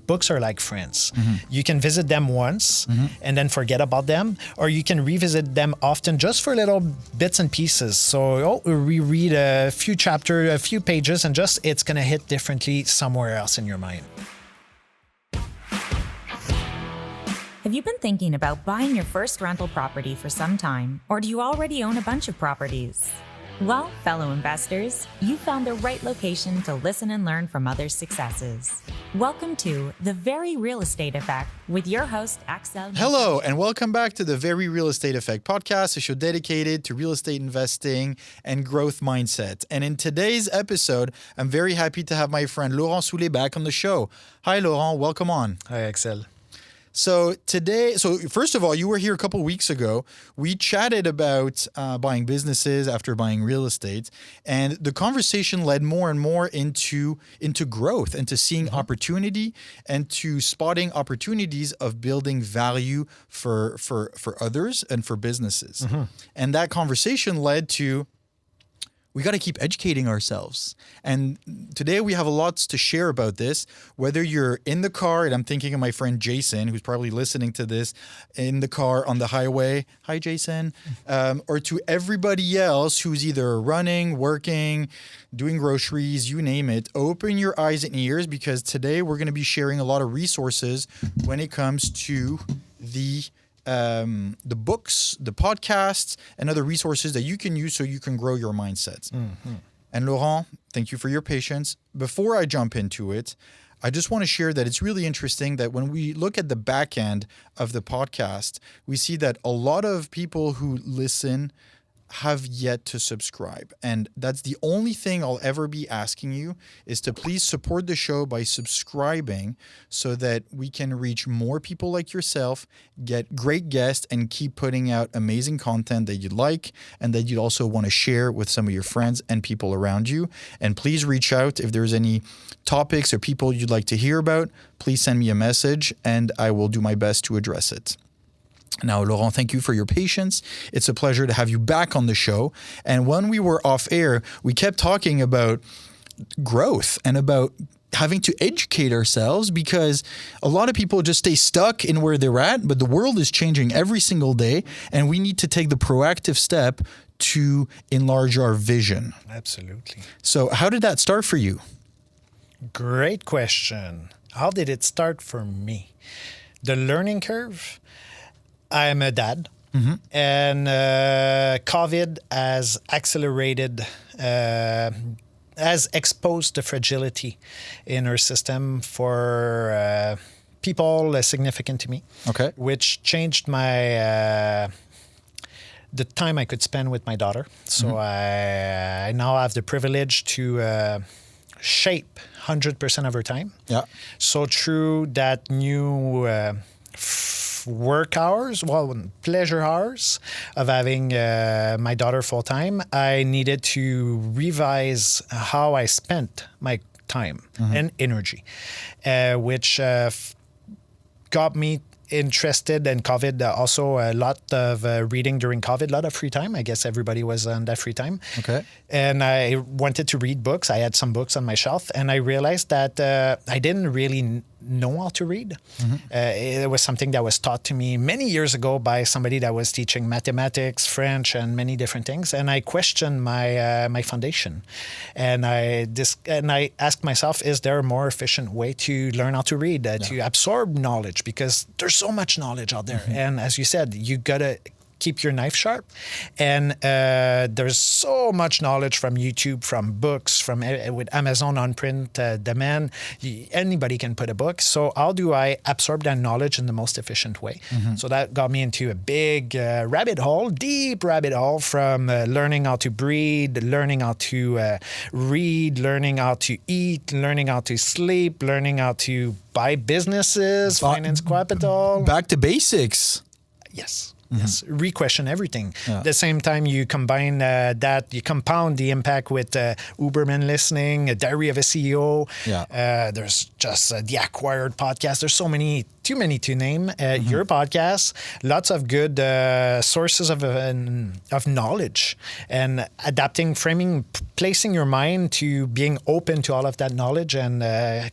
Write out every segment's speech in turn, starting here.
books are like friends. You can visit them once and then forget about them, or you can revisit them often just for little bits and pieces. So we read a few chapters, a few pages, and just it's going to hit differently somewhere else in your mind. Have you been thinking about buying your first rental property for some time, or do you already own a bunch of properties? Well, fellow investors, you found the right location to listen and learn from others' successes. Welcome to The Very Real Estate Effect with your host, Axel. Hello, and welcome back to The Very Real Estate Effect podcast, a show dedicated to real estate investing and growth mindset. And in today's episode, I'm very happy to have my friend Laurent Soulé back on the show. Hi, Laurent. Welcome on. Hi, Axel. So first of all, you were here a couple of weeks ago. We chatted about buying businesses after buying real estate, and the conversation led more and more into growth, into seeing opportunity, and to spotting opportunities of building value for others and for businesses. And that conversation led to, we got to keep educating ourselves. And today we have a lot to share about this, whether you're in the car, and I'm thinking of my friend Jason, who's probably listening to this, in the car, on the highway. Hi, Jason. Or to everybody else who's either running, working, doing groceries, you name it. Open your eyes and ears, because today we're going to be sharing a lot of resources when it comes to the books, the podcasts, and other resources that you can use so you can grow your mindsets. And Laurent, thank you for your patience. Before I jump into it, I just want to share that it's really interesting that when we look at the back end of the podcast, we see that a lot of people who listen have yet to subscribe. And that's the only thing I'll ever be asking you, is to please support the show by subscribing so that we can reach more people like yourself, get great guests, and keep putting out amazing content that you like and that you'd also want to share with some of your friends and people around you. And please reach out if there's any topics or people you'd like to hear about. Please send me a message and I will do my best to address it. Now, Laurent, thank you for your patience. It's a pleasure to have you back on the show. And when we were off air, we kept talking about growth and about having to educate ourselves, because a lot of people just stay stuck in where they're at, but the world is changing every single day, and we need to take the proactive step to enlarge our vision. Absolutely. So how did that start for you? Great question. How did it start for me? The learning curve. I'm a dad, and COVID has accelerated, has exposed the fragility in our system for people significant to me. Okay. Which changed my the time I could spend with my daughter. So I now have the privilege to shape 100% of her time. Yeah. So through that new work hours, pleasure hours of having my daughter full time, I needed to revise how I spent my time and energy, which got me interested in COVID. Also a lot of reading during COVID, a lot of free time. I guess everybody was on that free time. Okay. And I wanted to read books. I had some books on my shelf, and I realized that I didn't really know how to read. It was something that was taught to me many years ago by somebody that was teaching mathematics, French, and many different things. And I questioned my foundation, and I asked myself, is there a more efficient way to learn how to read, to absorb knowledge? Because there's so much knowledge out there, and as you said, you gotta keep your knife sharp. And there's so much knowledge from YouTube, from books, from with Amazon on print demand. Anybody can put a book. So how do I absorb that knowledge in the most efficient way? So that got me into a big deep rabbit hole, from learning how to breathe, learning how to read, learning how to eat, learning how to sleep, learning how to buy businesses, finance capital. Back to basics. Yes. Yes, re-question everything. At the same time, you combine you compound the impact with Uberman listening, a Diary of a CEO. There's just the Acquired podcast. There's so many too many to name. Your podcast, lots of good sources of knowledge, and adapting, framing, placing your mind to being open to all of that knowledge and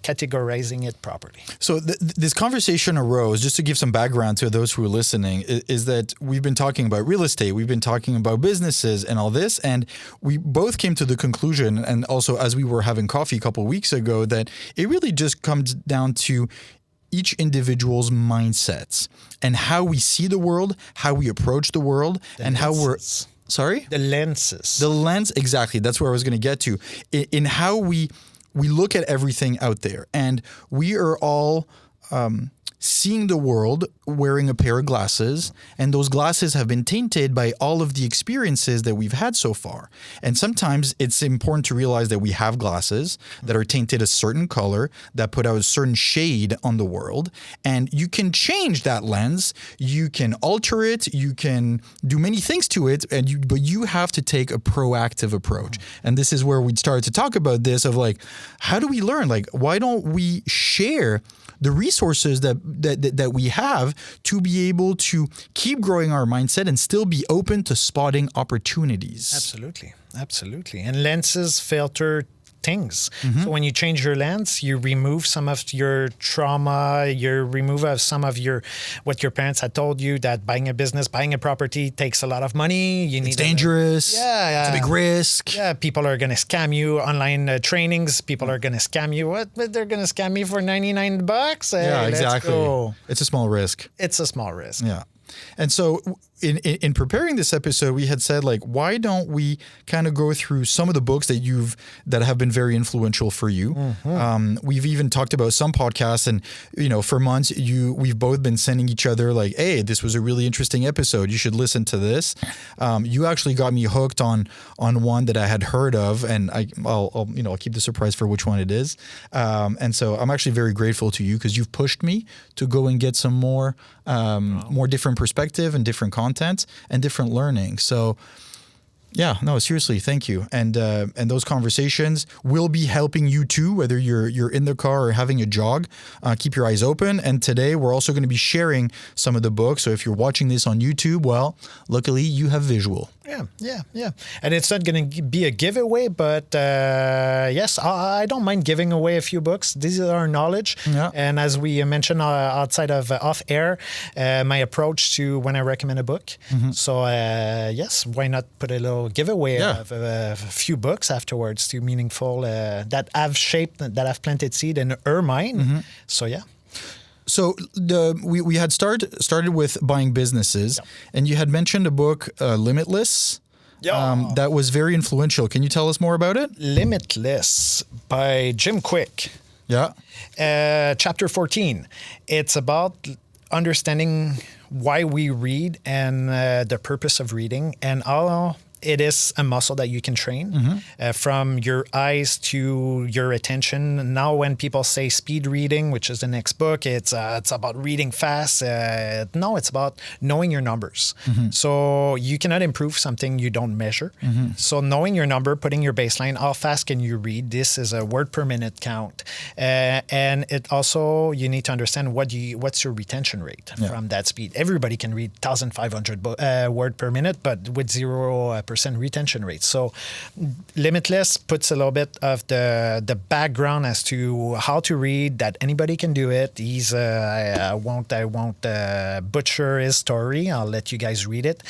categorizing it properly. So this conversation arose, just to give some background to those who are listening, is that we've been talking about real estate, we've been talking about businesses and all this, and we both came to the conclusion, and also as we were having coffee a couple of weeks ago, that it really just comes down to each individual's mindsets and how we see the world, how we approach the world, and how we're... Sorry? The lenses. The lens, exactly. That's where I was going to get to. In how we look at everything out there. And we are all seeing the world wearing a pair of glasses, and those glasses have been tainted by all of the experiences that we've had so far. And sometimes it's important to realize that we have glasses that are tainted a certain color, that put out a certain shade on the world, and you can change that lens, you can alter it, you can do many things to it, but you have to take a proactive approach. And this is where we'd start to talk about this of like, how do we learn? Like, why don't we share the resources that we have to be able to keep growing our mindset and still be open to spotting opportunities? Absolutely. And lenses filter things. So when you change your lens, you remove some of your trauma, you remove some of what your parents had told you, that buying a business, buying a property takes a lot of money. It's dangerous. Yeah. It's a big risk. Yeah, people are going to scam you. Online trainings, people are going to scam you. What? They're going to scam me for $99? Yeah, exactly. Let's go. It's a small risk. It's a small risk. Yeah. And so in preparing this episode, we had said, like, why don't we kind of go through some of the books that have been very influential for you? We've even talked about some podcasts, and, for months, we've both been sending each other like, hey, this was a really interesting episode. You should listen to this. You actually got me hooked on one that I had heard of, and I'll keep the surprise for which one it is. And so I'm actually very grateful to you because you've pushed me to go and get some more different perspective and different content and different learning. So yeah, no, seriously, thank you. And those conversations will be helping you too, whether you're in the car or having a jog. Keep your eyes open. And today we're also going to be sharing some of the books. So if you're watching this on YouTube, well, luckily you have visual. Yeah. And it's not going to be a giveaway, but yes, I don't mind giving away a few books. These are our knowledge. Yeah. And as we mentioned outside of off air, my approach to when I recommend a book. So yes, why not put a little giveaway of a few books afterwards to meaningful that have shaped, that have planted seed in her mind. So yeah. So we had started with buying businesses, and you had mentioned a book, Limitless, that was very influential. Can you tell us more about it? Limitless by Jim Quick. Yeah. Chapter 14. It's about understanding why we read and the purpose of reading, and all. It is a muscle that you can train from your eyes to your attention. Now, when people say speed reading, which is the next book, it's about reading fast. No, it's about knowing your numbers. So you cannot improve something you don't measure. So knowing your number, putting your baseline, how fast can you read? This is a word per minute count. And it also, you need to understand what's your retention rate from that speed. Everybody can read 1,500 word per minute, but with 0% retention rate. So Limitless puts a little bit of the background as to how to read, that anybody can do it. He's I won't butcher his story. I'll let you guys read it.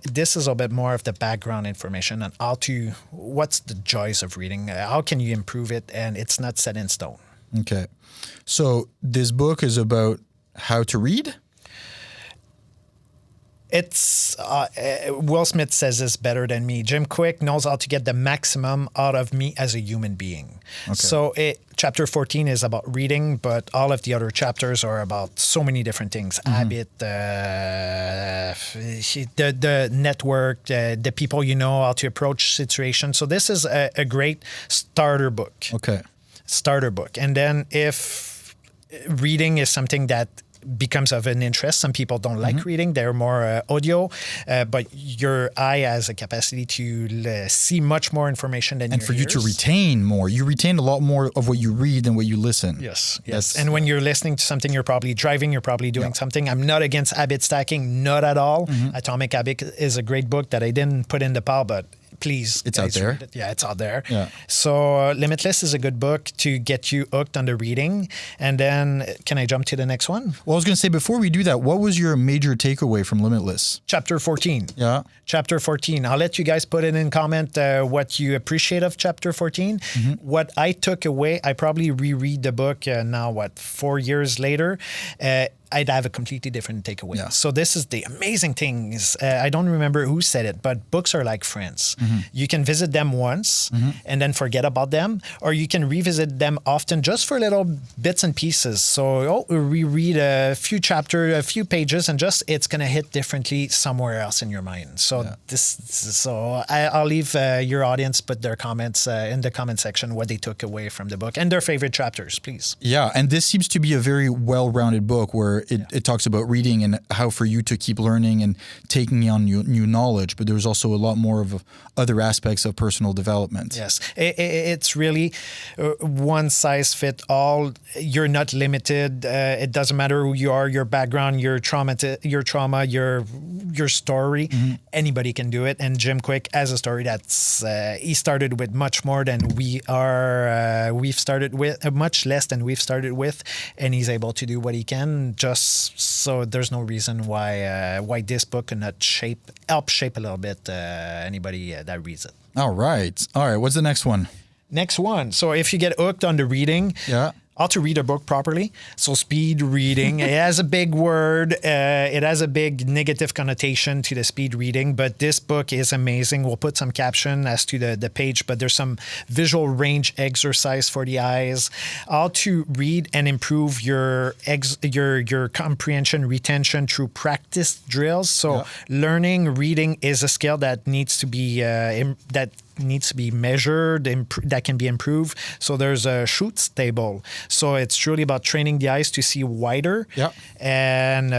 This is a bit more of the background information on what's the joys of reading, how can you improve it, and it's not set in stone. Okay. So this book is about how to read? It's Will Smith says this better than me. Jim Quick knows how to get the maximum out of me as a human being. Okay. So chapter 14 is about reading, but all of the other chapters are about so many different things. Habit, the network, the people you know, how to approach situations. So this is a great starter book. Okay. Starter book. And then if reading is something that becomes of an interest. Some people don't like reading; they're more audio. But your eye has a capacity to see much more information than and your for you to ears. retain more. You retain a lot more of what you read than what you listen. Yes. That's- And when you're listening to something, you're probably driving, you're probably doing something. I'm not against habit stacking, not at all. Atomic Habit is a great book that I didn't put in the pile, but please. It's guys, out there. read it. Yeah, it's out there. Yeah. So Limitless is a good book to get you hooked on the reading. And then can I jump to the next one? Well, I was going to say, before we do that, what was your major takeaway from Limitless? Chapter 14. Yeah. Chapter 14. I'll let you guys put it in comment what you appreciate of chapter 14. What I took away, I probably reread the book now, 4 years later. I'd have a completely different takeaway. Yeah. So this is the amazing thing is, I don't remember who said it, but books are like friends. You can visit them once and then forget about them, or you can revisit them often just for little bits and pieces. So we read a few chapters, a few pages, and just it's going to hit differently somewhere else in your mind. So I'll leave your audience put their comments in the comment section what they took away from the book and their favorite chapters, please. Yeah, and this seems to be a very well-rounded book where it talks about reading and how for you to keep learning and taking on new knowledge, but there's also a lot more of other aspects of personal development. Yes, it's really one size fit all. You're not limited. It doesn't matter who you are, your background, your trauma, your story. Anybody can do it. And Jim Quick has a story that's he started with much more than we are. We've started with much less than we've started with, and he's able to do what he can. Just so there's no reason why this book cannot help shape a little bit anybody that reads it. All right. What's the next one? Next one. So if you get hooked on the reading, how to read a book properly. So speed reading, it has a big word. It has a big negative connotation to the speed reading, but this book is amazing. We'll put some caption as to the page, but there's some visual range exercise for the eyes. How to read and improve your comprehension retention through practice drills. So learning reading is a skill that needs to be measured, that can be improved. So there's a Schutz table. So it's truly about training the eyes to see wider and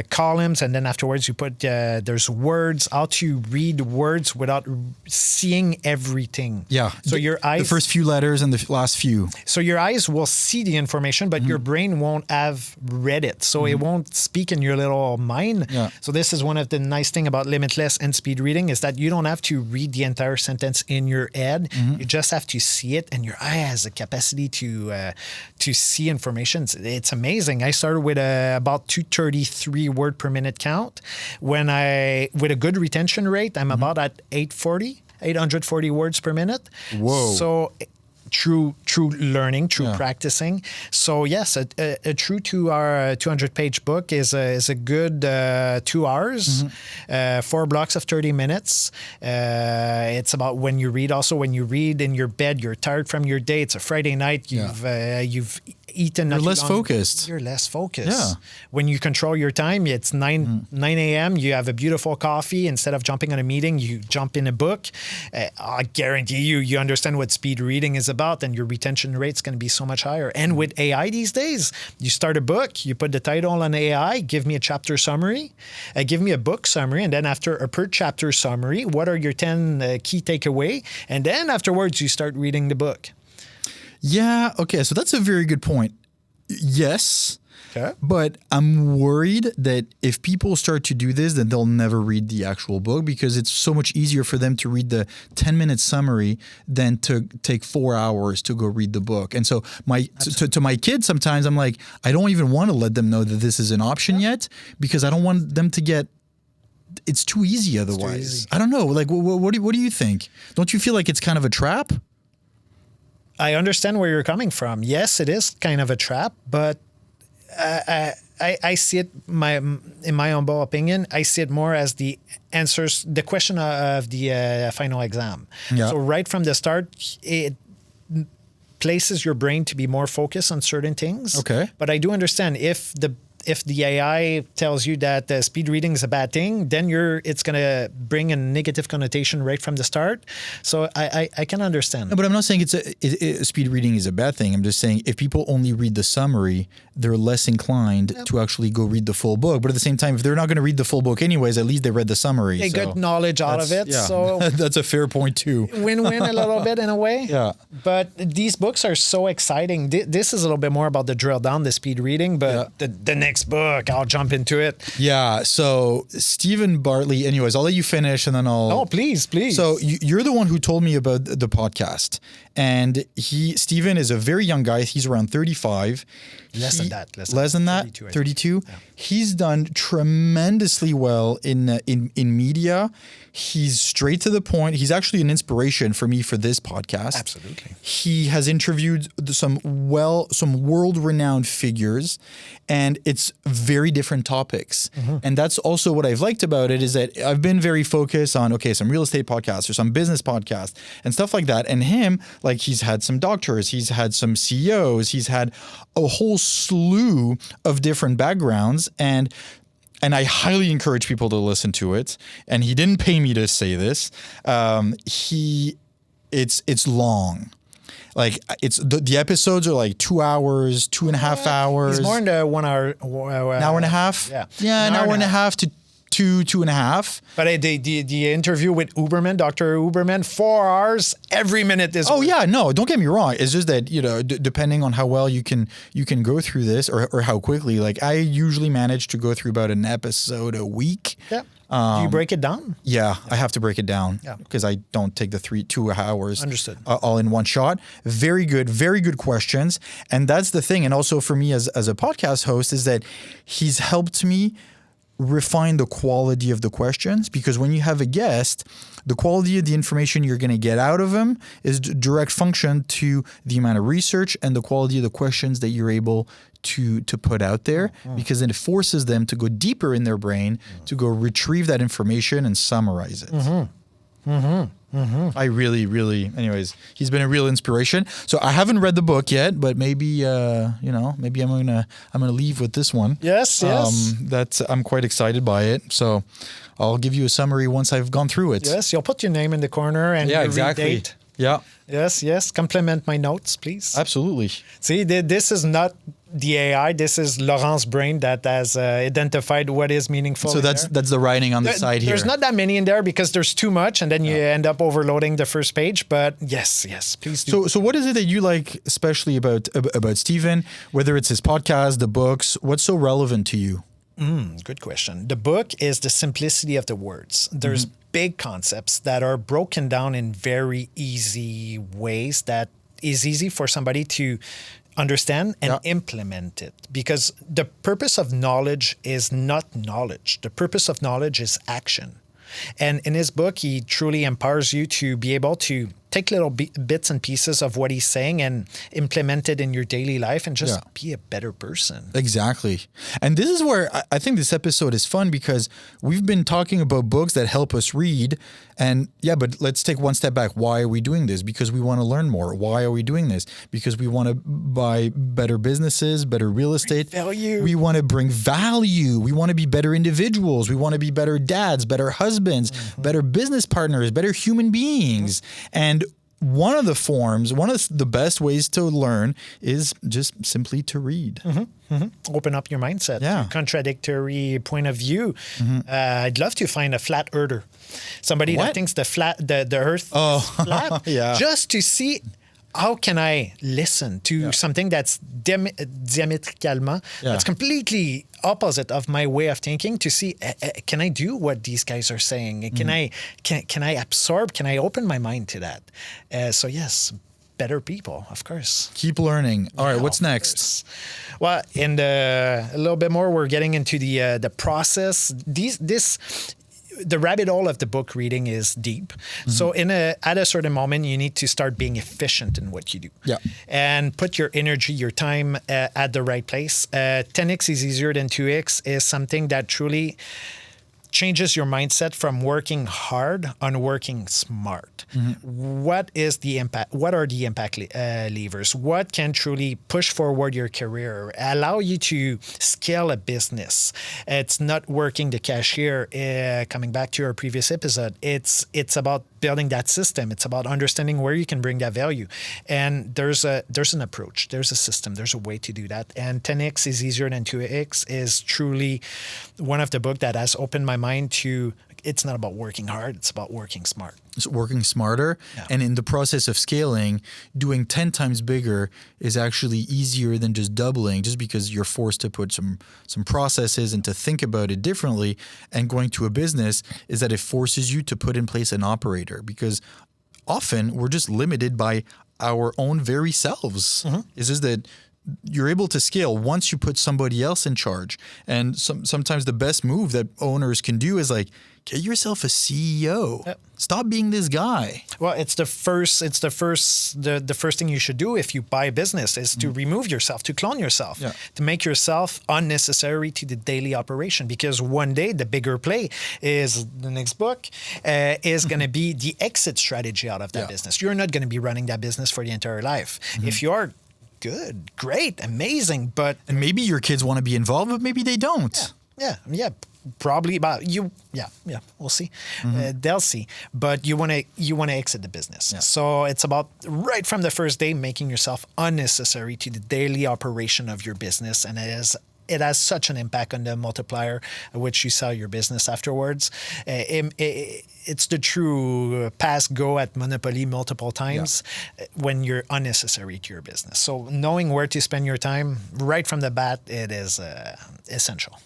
columns. And then afterwards you put, there's words, how to read words without seeing everything. Yeah. So your eyes. The first few letters and the last few. So your eyes will see the information, but your brain won't have read it. So it won't speak in your little mind. Yeah. So this is one of the nice thing about Limitless and speed reading is that you don't have to read the entire sentence in your head. You just have to see it, and your eye has the capacity to see information. It's amazing. I started with about 233 word per minute count. With a good retention rate, I'm about at 840 words per minute. Whoa. So true learning, practicing. So yes, a true 200-page book is a good 2 hours, 4 blocks of 30 minutes. It's about when you read. Also, when you read in your bed, you're tired from your day. It's a Friday night. You've eaten. You're less focused. You're less focused. Yeah. When you control your time, it's 9 a.m. You have a beautiful coffee. Instead of jumping on a meeting, you jump in a book. I guarantee you understand what speed reading is about, and your retention rate's going to be so much higher. And with AI these days, you start a book, you put the title on AI, give me a chapter summary, give me a book summary, and then after a per chapter summary, what are your 10 key takeaway? And then afterwards, you start reading the book. Yeah. Okay. So that's a very good point. Yes. Okay. But I'm worried that if people start to do this, then they'll never read the actual book because it's so much easier for them to read the 10-minute summary than to take 4 hours to go read the book. And so to my kids, sometimes I'm like, I don't even want to let them know that this is an option yet because I don't want them to get. It's too easy otherwise. Too easy. I don't know. Like, what do you think? Don't you feel like it's kind of a trap? I understand where you're coming from. Yes, it is kind of a trap, but I see it, in my humble opinion, I see it more as the answers, the question of the final exam. Yeah. So right from the start, it places your brain to be more focused on certain things. Okay. But I do understand if if the AI tells you that speed reading is a bad thing, then it's going to bring a negative connotation right from the start. So I can understand. No, but I'm not saying speed reading is a bad thing. I'm just saying if people only read the summary, they're less inclined to actually go read the full book. But at the same time, if they're not going to read the full book anyways, at least they read the summary. They got knowledge out of it. Yeah. So that's a fair point too. Win-win a little bit in a way. Yeah. But these books are so exciting. This is a little bit more about the drill down, the speed reading, but the next book, I'll jump into it. Yeah. So Stephen Bartley, anyways, I'll let you finish and then I'll... Oh, please. So you're the one who told me about the podcast. And Stephen is a very young guy. He's around 35. Less than that? 32? Yeah. He's done tremendously well in media. He's straight to the point. He's actually an inspiration for me for this podcast. Absolutely. He has interviewed some world-renowned figures, and it's very different topics. Mm-hmm. And that's also what I've liked about it, is that I've been very focused on, some real estate podcasts or some business podcasts and stuff like that. And him, like, he's had some doctors, he's had some CEOs, he's had a whole slew of different backgrounds, and I highly encourage people to listen to it. And he didn't pay me to say this. It's long. Like, it's the episodes are like 2 hours, 2.5 hours. He's more into 1 hour. An hour and a half? Yeah, an hour and a half to 2.5. But the interview with Dr. Uberman, 4 hours, every minute is... Oh, yeah, no, don't get me wrong. It's just that, depending on how well you can go through this or how quickly, like, I usually manage to go through about an episode a week. Yeah. Do you break it down? Yeah, I have to break it down because I don't take the 2 hours. Understood. All in one shot. Very good questions. And that's the thing. And also for me as a podcast host is that he's helped me refine the quality of the questions, because when you have a guest, the quality of the information you're going to get out of them is direct function to the amount of research and the quality of the questions that you're able to put out there, because then it forces them to go deeper in their brain to go retrieve that information and summarize it. I really, anyways, he's been a real inspiration. So I haven't read the book yet, but maybe, maybe I'm gonna leave with this one. Yes. I'm quite excited by it. So I'll give you a summary once I've gone through it. Yes, you'll put your name in the corner and your exactly. read date. Yeah. Yes. Compliment my notes, please. Absolutely. See, this is not the AI. This is Laurent's brain that has identified what is meaningful. So that's the writing on the side here. There's not that many in there because there's too much, and then you end up overloading the first page. But yes, please do. So what is it that you like especially about Stephen? Whether it's his podcast, the books, what's so relevant to you? Good question. The book is the simplicity of the words. There's big concepts that are broken down in very easy ways that is easy for somebody to understand and implement it. Because the purpose of knowledge is not knowledge. The purpose of knowledge is action. And in his book, he truly empowers you to be able to take little bits and pieces of what he's saying and implement it in your daily life and just be a better person. Exactly. And this is where I think this episode is fun, because we've been talking about books that help us read. And but let's take one step back. Why are we doing this? Because we want to learn more. Why are we doing this? Because we want to buy better businesses, better real estate. Value. We want to bring value. We want to be better individuals. We want to be better dads, better husbands, better business partners, better human beings. And one of the best ways to learn is just simply to read. Open up your mindset. Yeah. Contradictory point of view. I'd love to find a flat earther. Somebody that thinks the earth is flat. Just to see how can I listen to something that's diametrically, that's completely opposite of my way of thinking, to see, can I do what these guys are saying? Can I absorb? Can I open my mind to that? So yes, better people, of course. Keep learning. All right, what's next? Well, a little bit more, we're getting into the process. The rabbit hole of the book reading is deep. So at a certain moment, you need to start being efficient in what you do. And put your energy, your time at the right place. 10x is easier than 2x is something that truly changes your mindset from working hard on working smart. What is the impact? What are the impact levers? What can truly push forward your career, allow you to scale a business? It's not working the cashier. Coming back to our previous episode, it's about building that system. It's about understanding where you can bring that value. And there's an approach, there's a system, there's a way to do that. And 10x is easier than 2x is truly one of the books that has opened my mind to, it's not about working hard, it's about working smart. It's working smarter. Yeah. And in the process of scaling, doing 10 times bigger is actually easier than just doubling, just because you're forced to put some processes and to think about it differently. And going to a business is that it forces you to put in place an operator, because often we're just limited by our own very selves. It's just that you're able to scale once you put somebody else in charge. And sometimes the best move that owners can do is like, get yourself a CEO. Yep. Stop being this guy. Well, the first thing you should do if you buy a business is to remove yourself, to clone yourself, to make yourself unnecessary to the daily operation. Because one day the bigger play is the next book is going to be the exit strategy out of that business. You're not going to be running that business for the entire life. If you are good, great, amazing, but And maybe your kids want to be involved, but maybe they don't. yeah, probably. But we'll see. They'll see. But you want to exit the business. So it's about right from the first day making yourself unnecessary to the daily operation of your business, and it has such an impact on the multiplier at which you sell your business afterwards. It's the true pass-go at Monopoly multiple times when you're unnecessary to your business. So knowing where to spend your time right from the bat, it is essential.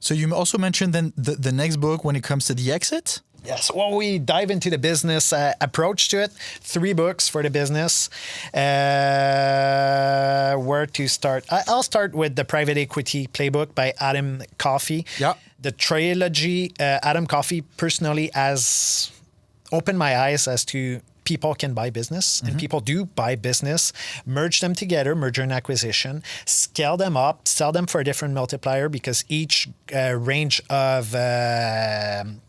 So you also mentioned then the next book when it comes to the exit? Yes. Well, we dive into the business approach to it. 3 books for the business. Where to start? I'll start with the Private Equity Playbook by Adam Coffey. Yeah. The trilogy, Adam Coffey personally has opened my eyes as to people can buy business, and people do buy business, merge them together, merger and acquisition, scale them up, sell them for a different multiplier, because each range of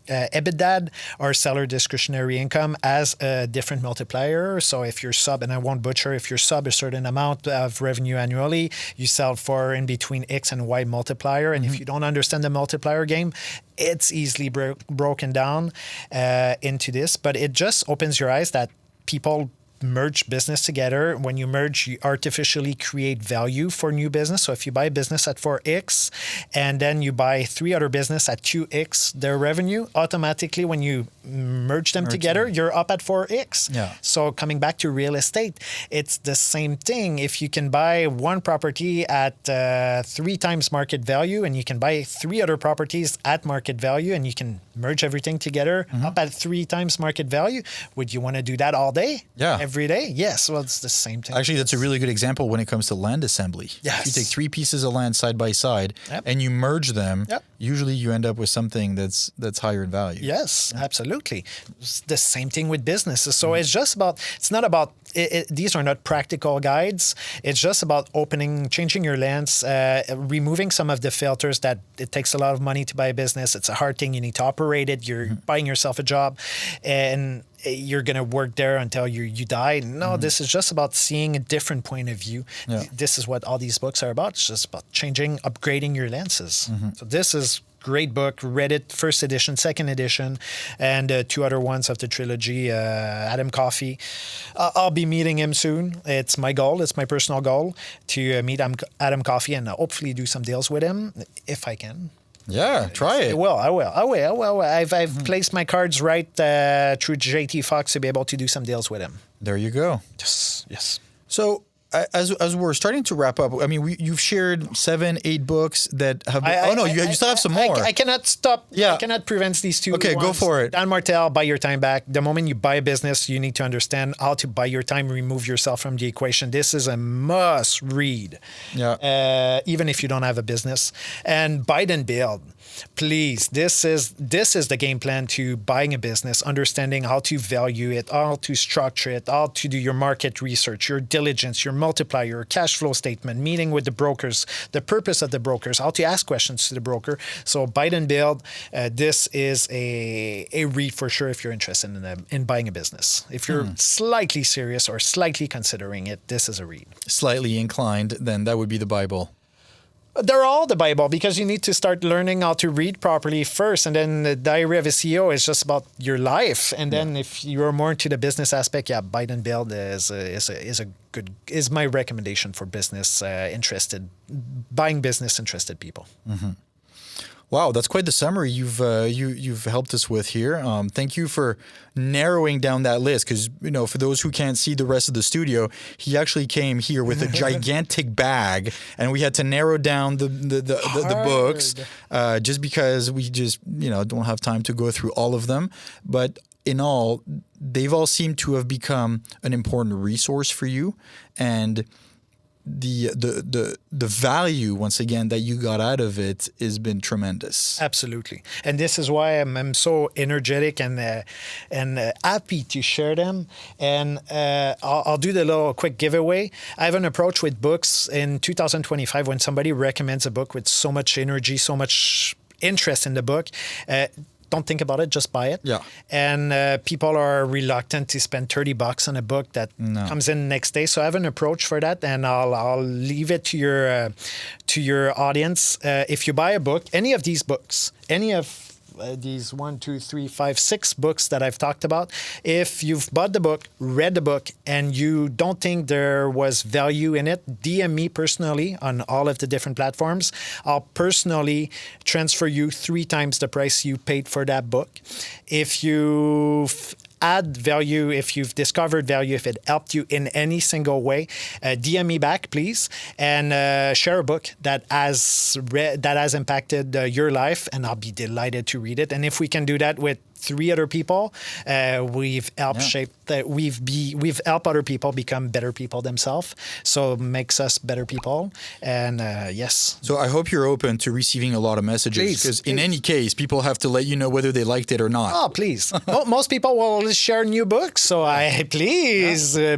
EBITDA or seller discretionary income has a different multiplier. So if you're sub, and I won't butcher, if you're sub a certain amount of revenue annually, you sell for in between X and Y multiplier. And if you don't understand the multiplier game, it's easily broken down into this, but it just opens your eyes that people merge business together. When you merge, you artificially create value for new business. So if you buy a business at 4x and then you buy 3 other business at 2x their revenue, automatically when you merge them together, you're up at 4x. Yeah. So coming back to real estate, it's the same thing. If you can buy one property at 3 times market value, and you can buy 3 other properties at market value, and you can merge everything together up at 3 times market value, would you want to do that all day? Yeah. Every day? Yes. Well, it's the same thing. Actually, that's a really good example when it comes to land assembly. Yes. You take 3 pieces of land side by side and you merge them. Usually you end up with something that's higher in value. Yes, absolutely. It's the same thing with businesses. So it's just about, it's not about, these are not practical guides. It's just about changing your lens, removing some of the filters that it takes a lot of money to buy a business. It's a hard thing. You need to operate it. You're buying yourself a job and you're going to work there until you die. No, this is just about seeing a different point of view. Yeah. This is what all these books are about. It's just about upgrading your lenses. So this is great book. Read it, first edition, second edition, and 2 other ones of the trilogy. Adam Coffey. I'll be meeting him soon. It's my goal. It's my personal goal to meet Adam Coffey and hopefully do some deals with him if I can. Yeah, try it. I will. I've placed my cards right through JT Fox to be able to do some deals with him. There you go. Yes. So as we're starting to wrap up, I mean, you've shared 7, 8 books that have been, you still have some more. I cannot stop. Yeah. I cannot prevent these 2. Okay, go for it. Dan Martel, buy your time back. The moment you buy a business, you need to understand how to buy your time, remove yourself from the equation. This is a must read. Yeah. Even if you don't have a business. And buy and build. Please, this is the game plan to buying a business, understanding how to value it, how to structure it, how to do your market research, your diligence, your multiplier, cash flow statement, meeting with the brokers, the purpose of the brokers, how to ask questions to the broker. So buy and build, this is a read for sure if you're interested in buying a business. If you're slightly serious or slightly considering it, this is a read. Slightly inclined, then that would be the Bible. They're all the Bible because you need to start learning how to read properly first. And then the Diary of a CEO is just about your life. And then if you're more into the business aspect, buy and build is my recommendation for buying business interested people. Mm-hmm. Wow, that's quite the summary you've helped us with here. Thank you for narrowing down that list because, for those who can't see the rest of the studio, he actually came here with a gigantic bag and we had to narrow down the books just because we just, don't have time to go through all of them. But in all, they've all seemed to have become an important resource for you, and the value, once again, that you got out of it has been tremendous. Absolutely. And this is why I'm so energetic and happy to share them. And I'll do the little quick giveaway. I have an approach with books in 2025 when somebody recommends a book with so much energy, so much interest in the book. Don't think about it, just buy it. Yeah. And people are reluctant to spend $30 on a book that comes in next day. So I have an approach for that, and I'll leave it to your audience. If you buy a book, any of these books, any of these 1, 2, 3, 5, 6 books that I've talked about, if you've bought the book, read the book, and you don't think there was value in it, DM me personally on all of the different platforms. I'll personally transfer you 3 times the price you paid for that book. If you've add value, if you've discovered value, if it helped you in any single way, DM me back, please, and share a book that has impacted your life, and I'll be delighted to read it. And if we can do that with 3 other people, we've helped we've helped other people become better people themselves. So it makes us better people. And yes. So I hope you're open to receiving a lot of messages, because in any case, people have to let you know whether they liked it or not. Oh, please. Most people will share new books. So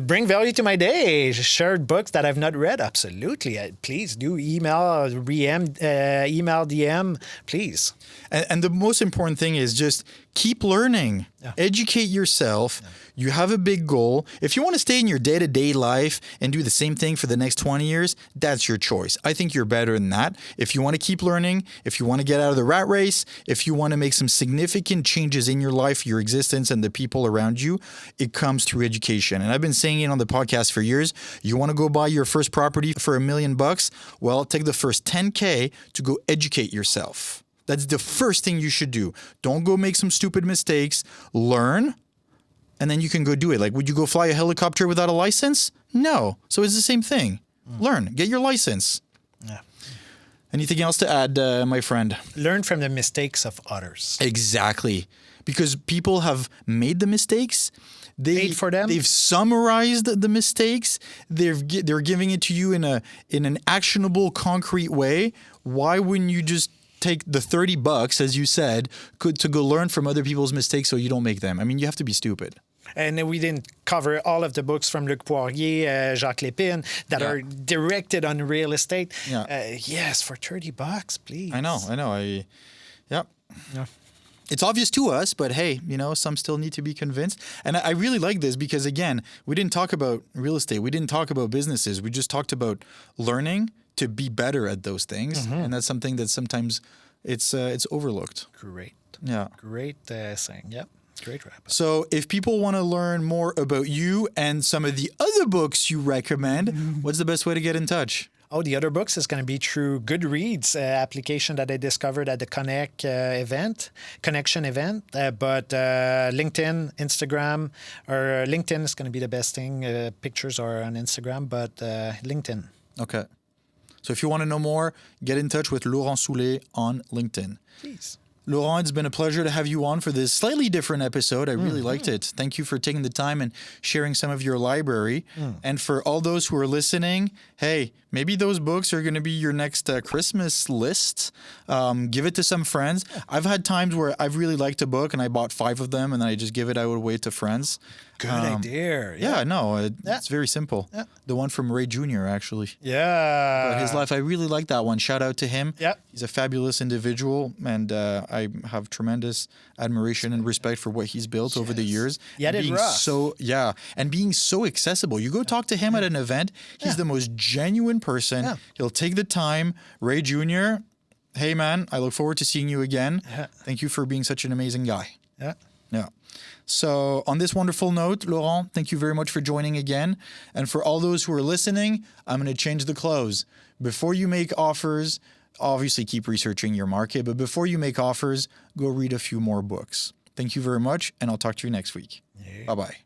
bring value to my day. Share books that I've not read. Absolutely. Please do email, DM, please. And the most important thing is just keep learning, educate yourself. You have a big goal. If you want to stay in your day-to-day life and do the same thing for the next 20 years, that's your choice. I think you're better than that. If you want to keep learning, if you want to get out of the rat race, if you want to make some significant changes in your life, your existence, and the people around you, it comes through education. And I've been saying it on the podcast for years. You want to go buy your first property for $1 million? Well, take the first 10K to go educate yourself. That's the first thing you should do. Don't go make some stupid mistakes. Learn, and then you can go do it. Like, would you go fly a helicopter without a license? No. So it's the same thing. Learn. Get your license. Yeah. Anything else to add, my friend? Learn from the mistakes of others. Exactly. Because people have made the mistakes. Paid for them. They've summarized the mistakes. They're giving it to you in an actionable, concrete way. Why wouldn't you just take the $30, as you said, to go learn from other people's mistakes so you don't make them? I mean, you have to be stupid. And we didn't cover all of the books from Luc Poirier, Jacques Lépine, that are directed on real estate. Yes, for $30, please. I know. It's obvious to us, but hey, some still need to be convinced. And I really like this because, again, we didn't talk about real estate. We didn't talk about businesses. We just talked about learning to be better at those things. And that's something that sometimes it's overlooked. Great. Yeah. Great saying. Yep. Great wrap. So if people want to learn more about you and some of the other books you recommend, what's the best way to get in touch? Oh, the other books is going to be through Goodreads application that I discovered at the Connection event. But LinkedIn, Instagram, or LinkedIn is going to be the best thing. Pictures are on Instagram, but LinkedIn. Okay. So if you want to know more, get in touch with Laurent Soulé on LinkedIn. Please. Laurent, it's been a pleasure to have you on for this slightly different episode. I really liked it. Thank you for taking the time and sharing some of your library. And for all those who are listening, hey, maybe those books are going to be your next Christmas list. Give it to some friends. I've had times where I've really liked a book and I bought 5 of them and then I just give it away to friends. Good idea. Yeah, no, it's very simple. Yeah. The one from Ray Jr. actually. Yeah. About his life, I really like that one. Shout out to him. Yeah. He's a fabulous individual, and I have tremendous admiration and respect for what he's built over the years. He had it being rough. and being so accessible. You go talk to him at an event, he's the most genuine person. Yeah. He'll take the time. Ray Jr., hey man, I look forward to seeing you again. Yeah. Thank you for being such an amazing guy. Yeah. Yeah. So on this wonderful note, Laurent, thank you very much for joining again. And for all those who are listening, I'm going to change the close. Before you make offers, obviously keep researching your market, but before you make offers, go read a few more books. Thank you very much, and I'll talk to you next week. Bye-bye.